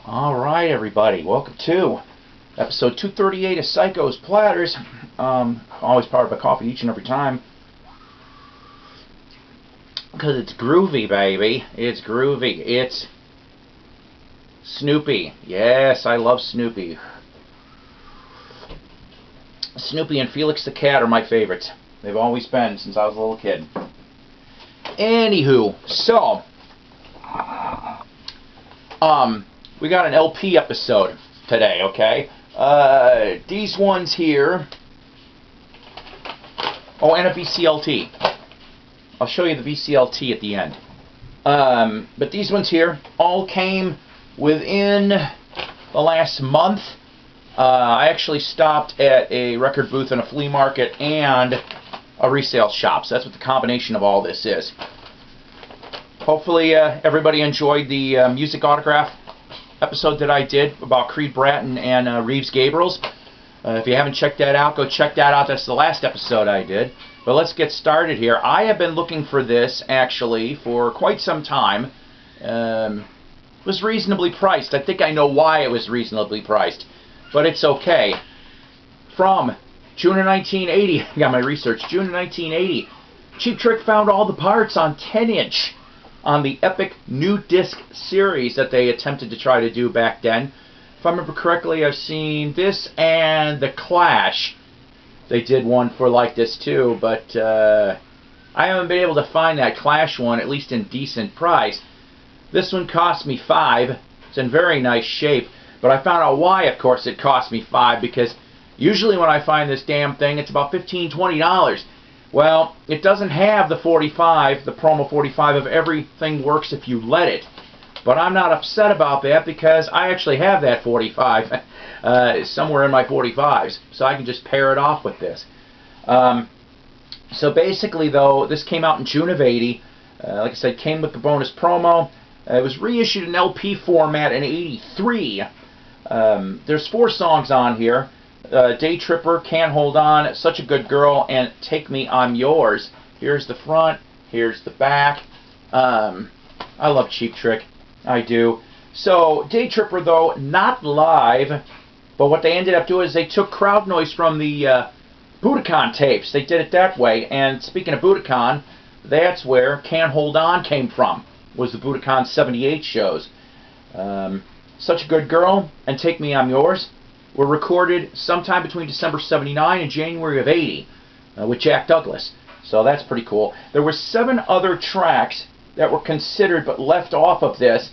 Alright, everybody, welcome to episode 238 of Psykos, Platters. Always powered by coffee each and every time. Because it's groovy, baby. It's groovy. It's Snoopy. Yes, I love Snoopy. Snoopy and Felix the Cat are my favorites. They've always been since I was a little kid. Anywho, so we got an LP episode today, okay? These ones here. Oh, and a VCLT. I'll show you the VCLT at the end. But these ones here all came within the last month. I actually stopped at a record booth in a flea market and a resale shop. So that's what the combination of all this is. Hopefully everybody enjoyed the music autograph episode that I did about Creed Bratton and Reeves Gabriels. If you haven't checked that out, go check that out. That's the last episode I did. But let's get started here. I have been looking for this, actually, for quite some time. It was reasonably priced. I think I know why it was reasonably priced. But it's okay. From June of 1980, I got my research, June of 1980, Cheap Trick found all the parts on 10-inch on the Epic New Disc series that they attempted to try to do back then. If I remember correctly, I've seen this and The Clash. They did one for like this too, but I haven't been able to find that Clash one, at least in decent price. This one cost me $5. It's in very nice shape, but I found out why, of course, it cost me $5, because usually when I find this damn thing, it's about $15, $20. Well, it doesn't have the 45, the promo 45 of Everything Works If You Let It. But I'm not upset about that because I actually have that 45 somewhere in my 45s. So I can just pair it off with this. So basically, though, this came out in June of 80. Like I said, came with the bonus promo. It was reissued in LP format in 83. There's 4 songs on here. Day Tripper, Can't Hold On, Such a Good Girl, and Take Me, I'm Yours. Here's the front, here's the back. I love Cheap Trick, I do. So, Day Tripper, though, not live, but what they ended up doing is they took crowd noise from the Budokan tapes. They did it that way, and speaking of Budokan, that's where Can't Hold On came from, was the Budokan 78 shows. Such a Good Girl and Take Me, I'm Yours were recorded sometime between December 79 and January of 80 with Jack Douglas. So that's pretty cool. There were 7 other tracks that were considered but left off of this.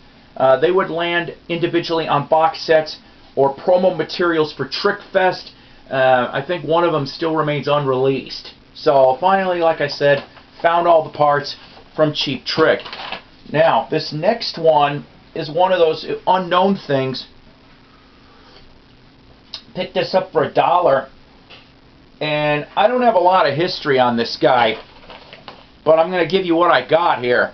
They would land individually on box sets or promo materials for Trick Fest. I think one of them still remains unreleased. So finally, like I said, found all the parts from Cheap Trick. Now, this next one is one of those unknown things. Picked this up for $1, and I don't have a lot of history on this guy, but I'm going to give you what I got here.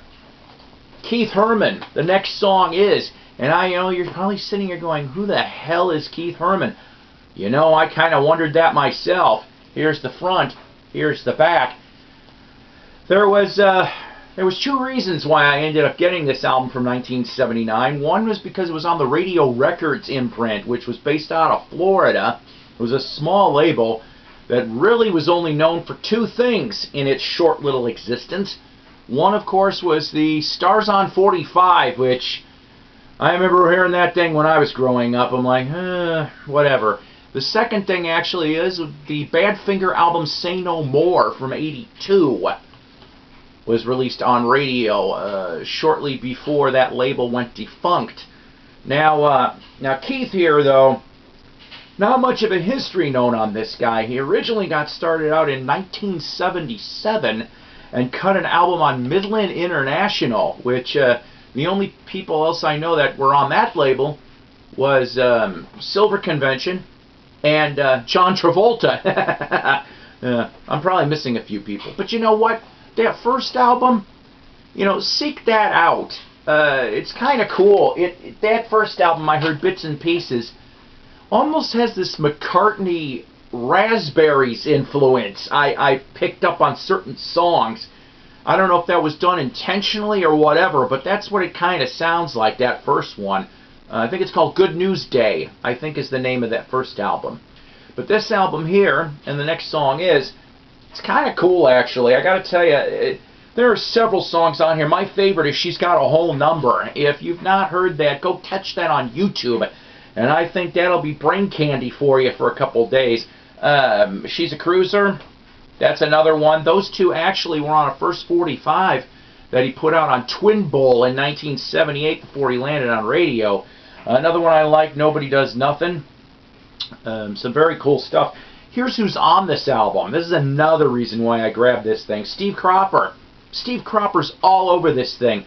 Keith Herman, the next song is, and I know you're probably sitting here going, who the hell is Keith Herman? You know, I kind of wondered that myself. Here's the front, here's the back. There was 2 reasons why I ended up getting this album from 1979. One was because it was on the Radio Records imprint, which was based out of Florida. It was a small label that really was only known for 2 things in its short little existence. One, of course, was the Stars on 45, which I remember hearing that thing when I was growing up. I'm like, whatever. The second thing actually is the Badfinger album Say No More from '82. Was released on radio shortly before that label went defunct. Now Keith here, though, not much of a history known on this guy. He originally got started out in 1977 and cut an album on Midland International, which the only people else I know that were on that label was Silver Convention and John Travolta. I'm probably missing a few people. But you know what? That first album, you know, seek that out. It's kind of cool. That first album, I heard bits and pieces, almost has this McCartney Raspberries influence. I picked up on certain songs. I don't know if that was done intentionally or whatever, but that's what it kind of sounds like, that first one. I think it's called Good News Day, I think is the name of that first album. But this album here, and the next song is, it's kind of cool actually. I gotta tell you, there are several songs on here. My favorite is She's Got a Whole Number. If you've not heard that, go catch that on YouTube. And I think that'll be brain candy for you for a couple days. She's a Cruiser, that's another one. Those two actually were on a first 45 that he put out on Twin Bowl in 1978 before he landed on radio. Another one I like, Nobody Does Nothing. Some very cool stuff. Here's who's on this album. This is another reason why I grabbed this thing. Steve Cropper. Steve Cropper's all over this thing.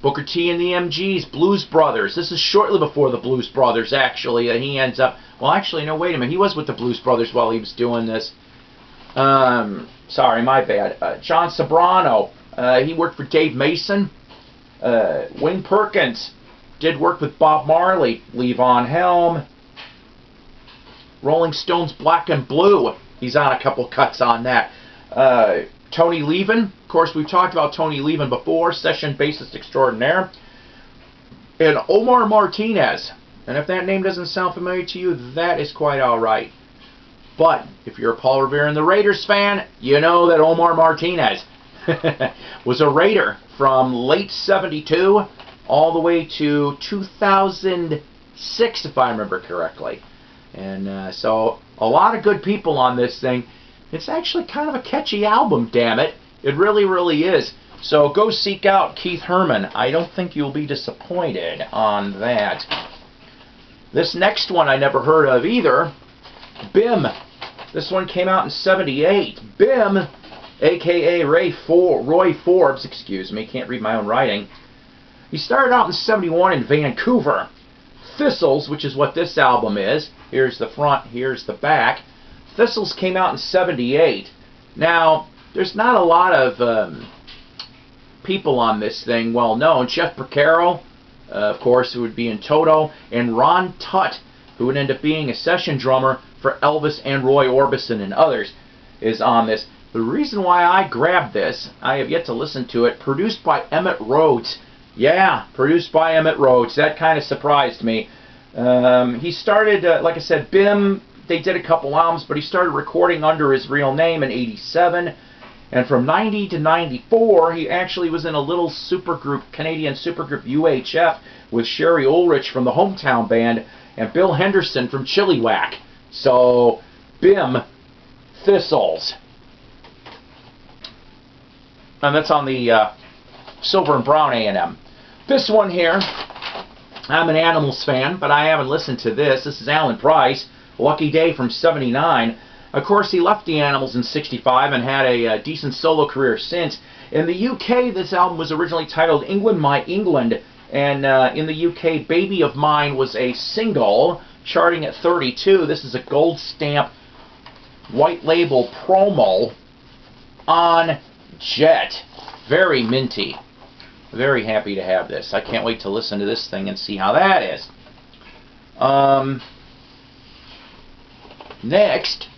Booker T and the MGs, Blues Brothers. This is shortly before the Blues Brothers, actually. He ends up... Well, actually, no, wait a minute. He was with the Blues Brothers while he was doing this. Sorry, my bad. John Sobrano. He worked for Dave Mason. Wayne Perkins did work with Bob Marley. Levon Helm. Rolling Stones Black and Blue. He's on a couple cuts on that. Tony Levin. Of course, we've talked about Tony Levin before. Session bassist extraordinaire. And Omar Martinez. And if that name doesn't sound familiar to you, that is quite alright. But if you're a Paul Revere and the Raiders fan, you know that Omar Martinez was a Raider from late 72 all the way to 2006, if I remember correctly. And so a lot of good people on this thing. It's actually kind of a catchy album, damn it. It really, really is. So go seek out Keith Herman. I don't think you'll be disappointed on that. This next one I never heard of either. Bim. This one came out in 78. Bim, a.k.a. Roy Forbes, excuse me, can't read my own writing. He started out in 71 in Vancouver. Thistles, which is what this album is. Here's the front, here's the back. Thistles came out in 78. Now, there's not a lot of people on this thing well known. Jeff Porcaro, of course, who would be in Toto, and Ron Tutt, who would end up being a session drummer for Elvis and Roy Orbison and others, is on this. The reason why I grabbed this, I have yet to listen to it, produced by Emmett Rhodes. Yeah, produced by Emmett Rhodes. That kind of surprised me. He started, like I said, Bim, they did a couple albums, but he started recording under his real name in 87. And from 90 to 94, he actually was in a little supergroup, Canadian supergroup UHF, with Sherry Ulrich from the Hometown Band and Bill Henderson from Chilliwack. So, Bim, Thistles. And that's on the Silver and Brown A&M. This one here, I'm an Animals fan, but I haven't listened to this. This is Alan Price, Lucky Day from 79. Of course, he left the Animals in 65 and had a decent solo career since. In the UK, this album was originally titled England My England, and in the UK, Baby of Mine was a single, charting at 32. This is a gold stamp, white label promo on Jet. Very minty. Very happy to have this. I can't wait to listen to this thing and see how that is. Next,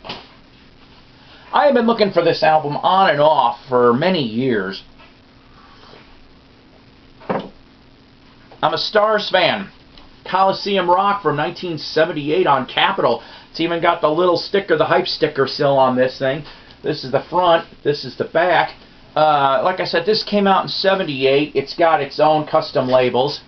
I have been looking for this album on and off for many years. I'm a Stars fan. Coliseum Rock from 1978 on Capitol. It's even got the little sticker, the hype sticker still on this thing. This is the front. This is the back. Like I said, this came out in 78. It's got its own custom labels.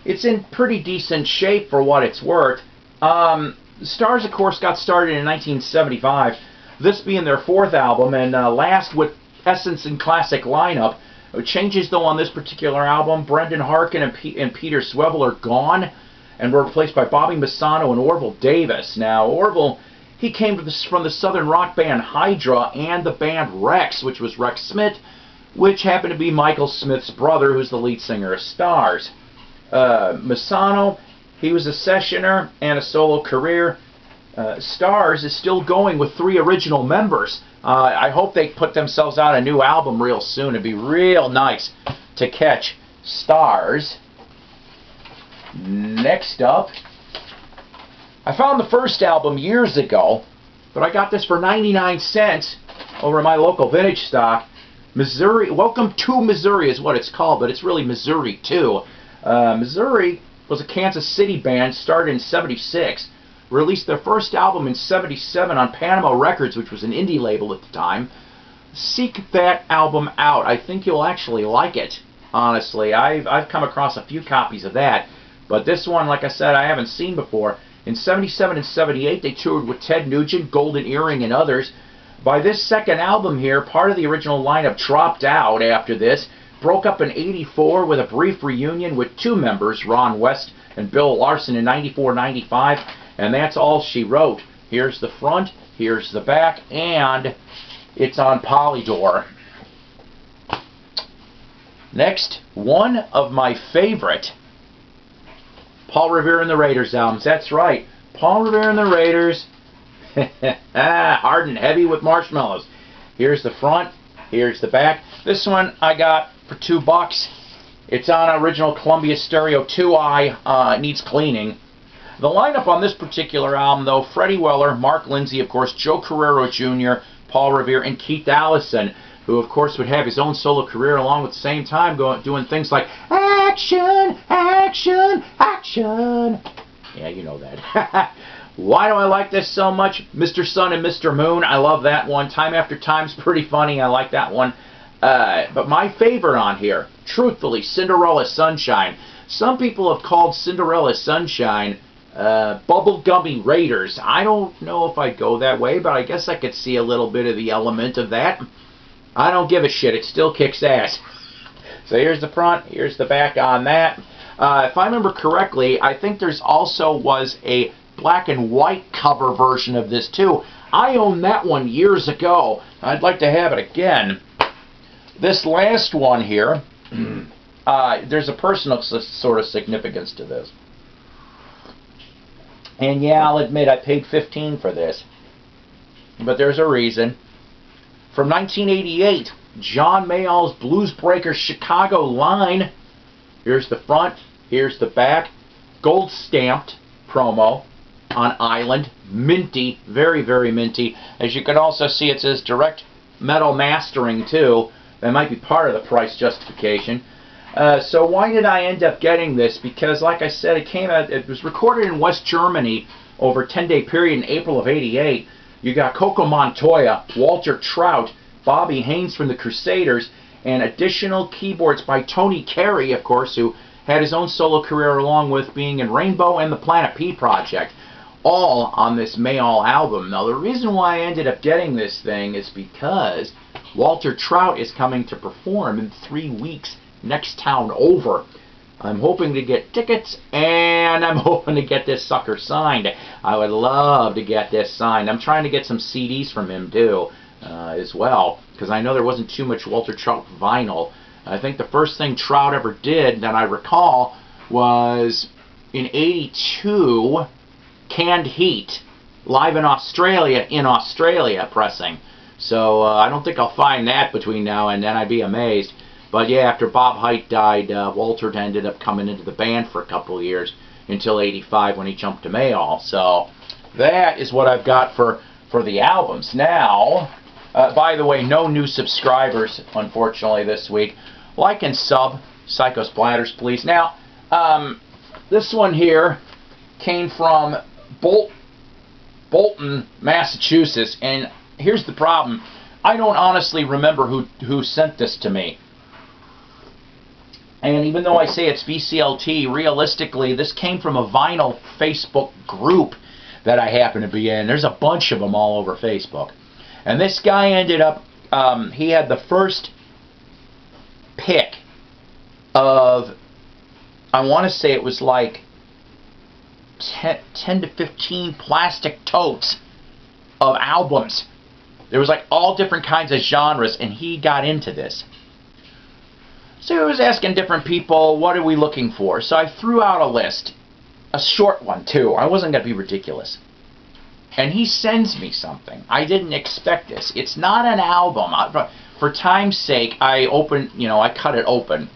It's in pretty decent shape for what it's worth. Stars, of course, got started in 1975. This being their fourth album, and last with Essence and Classic lineup. Changes, though, on this particular album. Brendan Harkin and Peter Swevel are gone and were replaced by Bobby Massano and Orville Davis. Now, Orville, he came from the southern rock band Hydra and the band Rex, which was Rex Smith, which happened to be Michael Smith's brother, who's the lead singer of Stars. Massano, he was a sessioner and a solo career. Stars is still going with 3 original members. I hope they put themselves out a new album real soon. It'd be real nice to catch Stars. Next up, I found the first album years ago, but I got this for 99 cents over my local vintage stock. Missouri, Welcome to Missouri is what it's called, but it's really Missouri too. Missouri was a Kansas City band, started in '76. Released their first album in '77 on Panama Records, which was an indie label at the time. Seek that album out. I think you'll actually like it, honestly. I've come across a few copies of that, but this one, like I said, I haven't seen before. In '77 and '78, they toured with Ted Nugent, Golden Earring, and others. By this second album here, part of the original lineup dropped out after this, broke up in '84 with a brief reunion with two members, Ron West and Bill Larson, in '94-'95, and that's all she wrote. Here's the front, here's the back, and it's on Polydor. Next, one of my favorite Paul Revere and the Raiders albums. That's right, Paul Revere and the Raiders. Hard and heavy with marshmallows. Here's the front, here's the back. This one I got for $2. It's on original Columbia Stereo 2i. It needs cleaning. The lineup on this particular album, though, Freddie Weller, Mark Lindsay, of course, Joe Carrero Jr., Paul Revere, and Keith Allison, who, of course, would have his own solo career along at the same time doing things like action, action, action. Yeah, you know that. Why do I like this so much? Mr. Sun and Mr. Moon, I love that one. Time After Time's pretty funny. I like that one. But my favorite on here, truthfully, Cinderella Sunshine. Some people have called Cinderella Sunshine bubblegummy Raiders. I don't know if I'd go that way, but I guess I could see a little bit of the element of that. I don't give a shit. It still kicks ass. So here's the front, here's the back on that. If I remember correctly, I think there's also was a black and white cover version of this too. I owned that one years ago. I'd like to have it again. This last one here, there's a personal sort of significance to this. And yeah, I'll admit I paid $15 for this. But there's a reason. From 1988, John Mayall's Blues Breakers Chicago line. Here's the front, here's the back. Gold stamped promo on Island. Minty, very, very minty. As you can also see, it says direct metal mastering too. That might be part of the price justification. So why did I end up getting this? Because, like I said, it was recorded in West Germany over a 10-day period in April of '88. You got Coco Montoya, Walter Trout, Bobby Haynes from the Crusaders, and additional keyboards by Tony Carey, of course, who had his own solo career along with being in Rainbow and the Planet P Project, all on this Mayall album. Now, the reason why I ended up getting this thing is because Walter Trout is coming to perform in 3 weeks next town over. I'm hoping to get tickets, and I'm hoping to get this sucker signed. I would love to get this signed. I'm trying to get some CDs from him, too, as well, because I know there wasn't too much Walter Trout vinyl. I think the first thing Trout ever did that I recall was in '82, Canned Heat, live in Australia pressing. So I don't think I'll find that between now and then. I'd be amazed. But yeah, after Bob Hite died, Walter ended up coming into the band for a couple of years until '85 when he jumped to Mayall. So that is what I've got for the albums. Now, by the way, no new subscribers, unfortunately, this week. Like and sub, Psykos Platters, please. Now, this one here came from Bolton, Massachusetts, and here's the problem. I don't honestly remember who sent this to me. And even though I say it's VCLT, realistically, this came from a vinyl Facebook group that I happen to be in. There's a bunch of them all over Facebook. And this guy ended up, he had the first pick of, I want to say it was like 10 to 15 plastic totes of albums. There was like all different kinds of genres, and he got into this. So he was asking different people, what are we looking for? So I threw out a list. A short one, too. I wasn't going to be ridiculous. And he sends me something. I didn't expect this. It's not an album. For time's sake, I cut it open.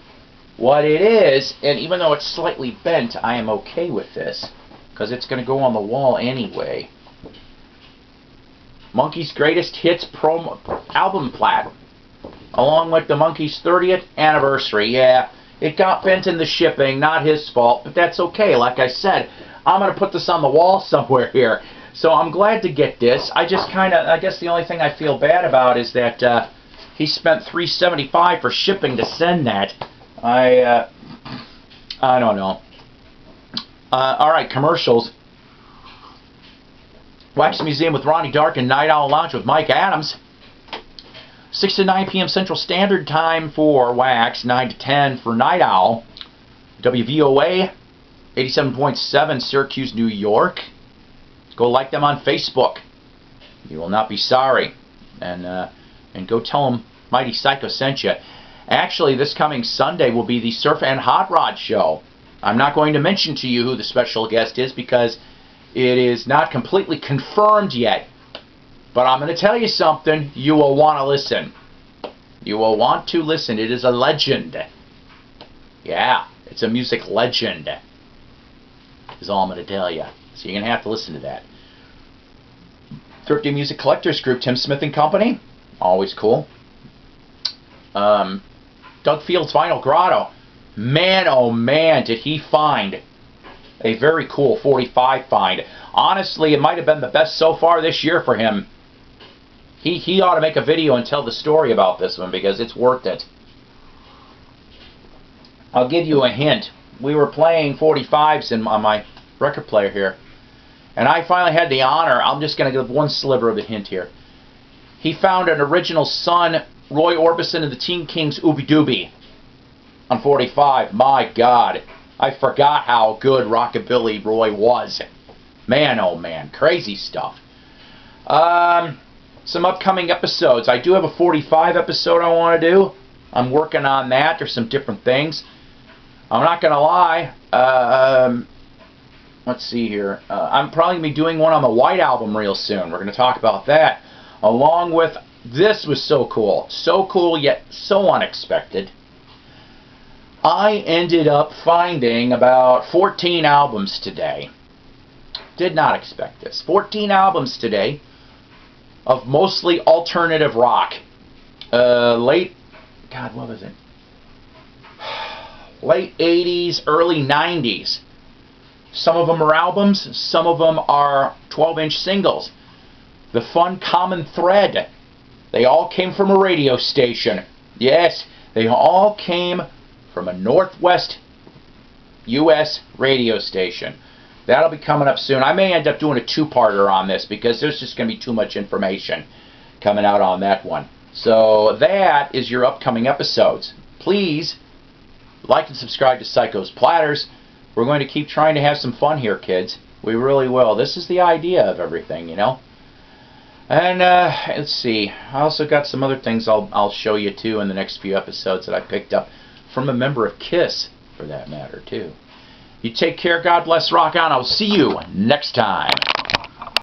What it is, and even though it's slightly bent, I am okay with this, because it's going to go on the wall anyway. Monkees' Greatest Hits album plat, along with the Monkees' 30th anniversary. Yeah, It got bent in the shipping, not his fault, but that's okay. Like I said, I'm going to put this on the wall somewhere here. So I'm glad to get this. I guess the only thing I feel bad about is that he spent $375 for shipping to send that. I don't know. Alright, commercials. Wax Museum with Ronnie Dark and Night Owl Lounge with Mike Adams. 6 to 9 p.m. Central Standard Time for Wax, 9 to 10 for Night Owl. WVOA, 87.7 Syracuse, New York. Go like them on Facebook. You will not be sorry. And go tell them Mighty Psykos sent you. Actually, this coming Sunday will be the Surf and Hot Rod Show. I'm not going to mention to you who the special guest is because it is not completely confirmed yet. But I'm going to tell you something. You will want to listen. You will want to listen. It is a legend. Yeah, it's a music legend. Is all I'm going to tell you. So you're going to have to listen to that. Thrifty Music Collectors Group, Tim Smith and Company. Always cool. Doug Field's Vinyl Grotto. Man, oh man, did he find a very cool 45 find. Honestly, it might have been the best so far this year for him. He ought to make a video and tell the story about this one because it's worth it. I'll give you a hint. We were playing 45s on my record player here. And I finally had the honor, I'm just going to give one sliver of the hint here. He found an original Sun, Roy Orbison and the Teen Kings Ooby Dooby on 45. My God. I forgot how good Rockabilly Roy was. Man, oh man. Crazy stuff. Some upcoming episodes. I do have a 45 episode I want to do. I'm working on that. There's some different things. I'm not going to lie. Let's see here. I'm probably going to be doing one on the White Album real soon. We're going to talk about that. Along with, this was so cool. So cool yet so unexpected. I ended up finding about 14 albums today. Did not expect this. 14 albums today of mostly alternative rock. Late 80s, early 90s. Some of them are albums, some of them are 12-inch singles. The fun common thread. They all came from a radio station. Yes, they all came from a Northwest U.S. radio station. That'll be coming up soon. I may end up doing a two-parter on this because there's just going to be too much information coming out on that one. So that is your upcoming episodes. Please like and subscribe to Psykos Platters. We're going to keep trying to have some fun here, kids. We really will. This is the idea of everything, you know. And let's see. I also got some other things I'll show you too in the next few episodes that I picked up from a member of KISS, for that matter, too. You take care. God bless. Rock on. I'll see you next time.